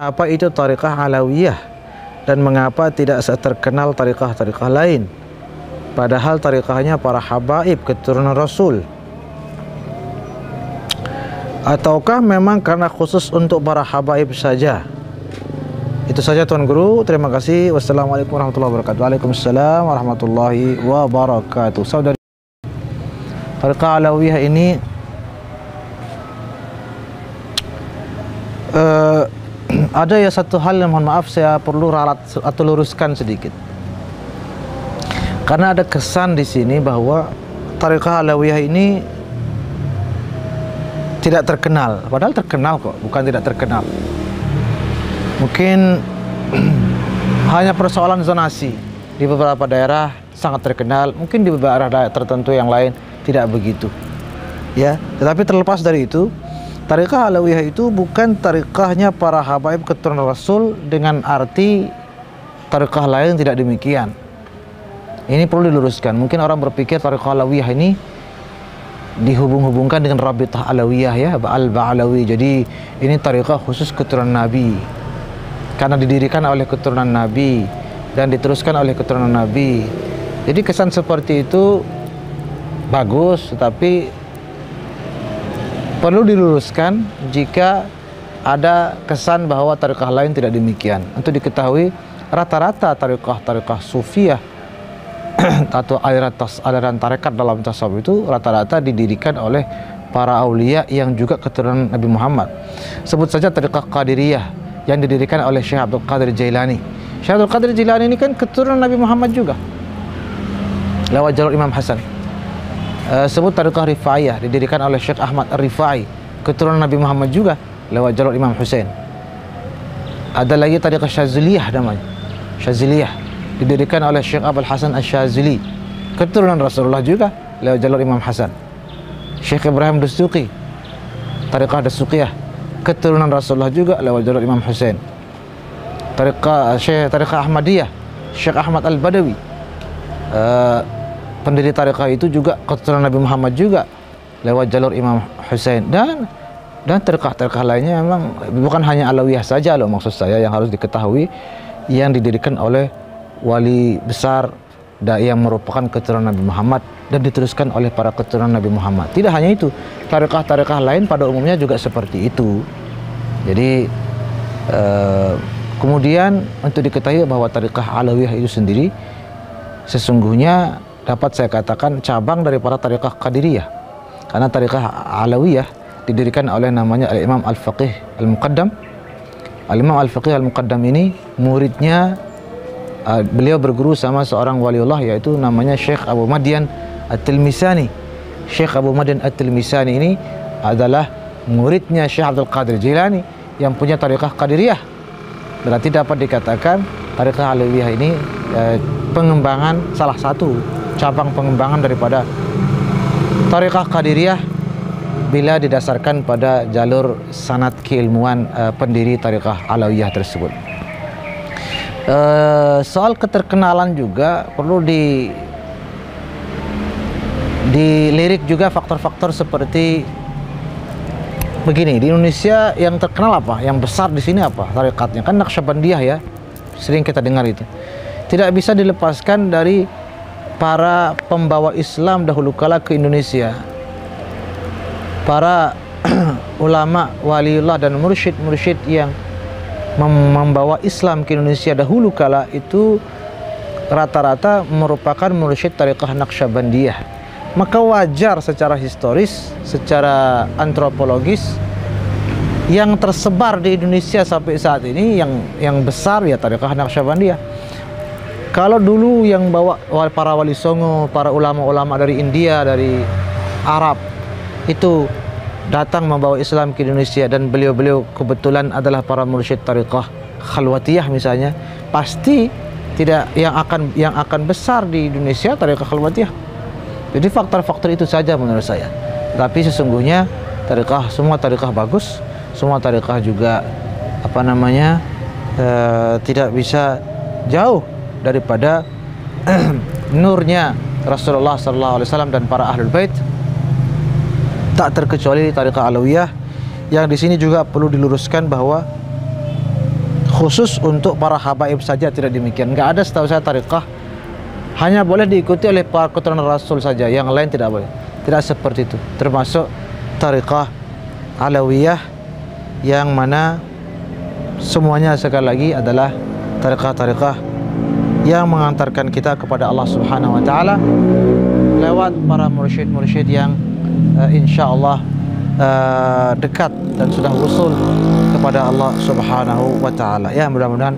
Apa itu tariqah Alawiyah dan mengapa tidak terkenal tariqah-tariqah lain? Padahal tariqahnya para habaib keturunan Rasul. Ataukah memang karena khusus untuk para habaib saja? Itu saja Tuan Guru. Terima kasih. Wassalamualaikum warahmatullahi wabarakatuh. Waalaikumsalam warahmatullahi wabarakatuh. Saudari, tariqah Alawiyah ini ada ya satu hal yang mohon maaf saya perlu ralat atau luruskan sedikit. Karena ada kesan di sini bahwa tariqah Alawiyah ini tidak terkenal, padahal terkenal kok, bukan tidak terkenal. Mungkin hanya persoalan zonasi. Di beberapa daerah sangat terkenal, mungkin di beberapa daerah tertentu yang lain tidak begitu. Ya, tetapi terlepas dari itu, tariqah Alawiyah itu bukan tariqahnya para habaib keturunan Rasul dengan arti tariqah lain tidak demikian. Ini perlu diluruskan. Mungkin orang berpikir tariqah Alawiyah ini dihubung-hubungkan dengan Rabitah Alawiyah ya, Al-Ba'alawi. Jadi ini tariqah khusus keturunan Nabi. Karena didirikan oleh keturunan Nabi dan diteruskan oleh keturunan Nabi. Jadi kesan seperti itu bagus, tetapi perlu diluruskan jika ada kesan bahwa tariqah lain tidak demikian. Untuk diketahui, rata-rata tariqah sufiyah atau aliran tarekat dalam tasawuf itu rata-rata didirikan oleh para aulia yang juga keturunan Nabi Muhammad. Sebut saja tariqah Qadiriyah yang didirikan oleh Syekh Abdul Qadir Jailani. Syekh Abdul Qadir Jailani ini kan keturunan Nabi Muhammad juga, lewat jalur Imam Hasan. Sebut tariqah Rifaiyah didirikan oleh Syekh Ahmad Ar-Rifai, keturunan Nabi Muhammad juga, lewat jalur Imam Hussein. Ada lagi tariqah Syaziliyah namanya, Syaziliyah didirikan oleh Syekh Abul Hasan Asy-Syazili, keturunan Rasulullah juga, lewat jalur Imam Hasan. Syekh Ibrahim Dasuqi, tariqah Dasuqiyah, keturunan Rasulullah juga, lewat jalur Imam Hussein. Tariqah Ahmadiyah, Syekh Ahmad Al-Badawi, pendiri tariqah itu juga keturunan Nabi Muhammad juga, lewat jalur Imam Hussein. Dan tariqah-tariqah lainnya memang bukan hanya Alawiyah saja loh, maksud saya yang harus diketahui, yang didirikan oleh wali besar yang merupakan keturunan Nabi Muhammad dan diteruskan oleh para keturunan Nabi Muhammad. Tidak hanya itu, tariqah-tariqah lain pada umumnya juga seperti itu. Jadi kemudian untuk diketahui bahwa tariqah Alawiyah itu sendiri sesungguhnya dapat saya katakan cabang daripada tariqah Qadiriyah. Karena tariqah Alawiyah didirikan oleh namanya Al-Imam Al-Faqih Al-Muqaddam. Al-Imam Al-Faqih Al-Muqaddam ini muridnya, beliau berguru sama seorang waliullah yaitu namanya Syekh Abu Madian At-Tilmisani. Syekh Abu Madian At-Tilmisani ini adalah muridnya Syekh Abdul Qadir Jailani yang punya tariqah Qadiriyah. Berarti dapat dikatakan tariqah Alawiyah ini pengembangan, salah satu cabang pengembangan daripada tariqah Qadiriyah bila didasarkan pada jalur sanad keilmuan pendiri tariqah Alawiyah tersebut. Soal keterkenalan juga perlu dilirik juga faktor-faktor seperti begini. Di Indonesia yang terkenal apa? Yang besar di sini apa? Tarikatnya kan Naqsyabandiyah ya, sering kita dengar itu. Tidak bisa dilepaskan dari para pembawa Islam dahulu kala ke Indonesia. Para ulama, waliullah dan mursyid-mursyid yang membawa Islam ke Indonesia dahulu kala itu rata-rata merupakan mursyid tariqah Naqsyabandiyah. Maka wajar secara historis, secara antropologis, yang tersebar di Indonesia sampai saat ini yang besar ya tariqah Naqsyabandiyah. Kalau dulu yang bawa para wali songo, para ulama-ulama dari India, dari Arab itu datang membawa Islam ke Indonesia dan beliau-beliau kebetulan adalah para mursyid tariqah Khalwatiyah misalnya, pasti tidak yang akan besar di Indonesia tariqah Khalwatiyah. Jadi faktor-faktor itu saja menurut saya. Tapi sesungguhnya semua tariqah bagus, semua tariqah juga tidak bisa jauh daripada nurnya Rasulullah SAW dan para ahlul bait. Tak terkecuali tariqah Alawiyah, yang di sini juga perlu diluruskan bahwa khusus untuk para habaib saja, tidak demikian. Enggak ada setahu saya tariqah hanya boleh diikuti oleh para keturunan Rasul saja, yang lain tidak boleh. Tidak seperti itu. Termasuk tariqah Alawiyah yang mana semuanya sekali lagi adalah tariqah-tariqah yang mengantarkan kita kepada Allah Subhanahu wa taala lewat para mursyid-mursyid yang insyaallah dekat dan sudah usul kepada Allah Subhanahu wa taala. Ya, mudah-mudahan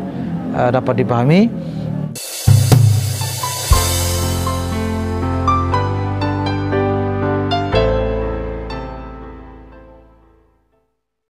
dapat dipahami.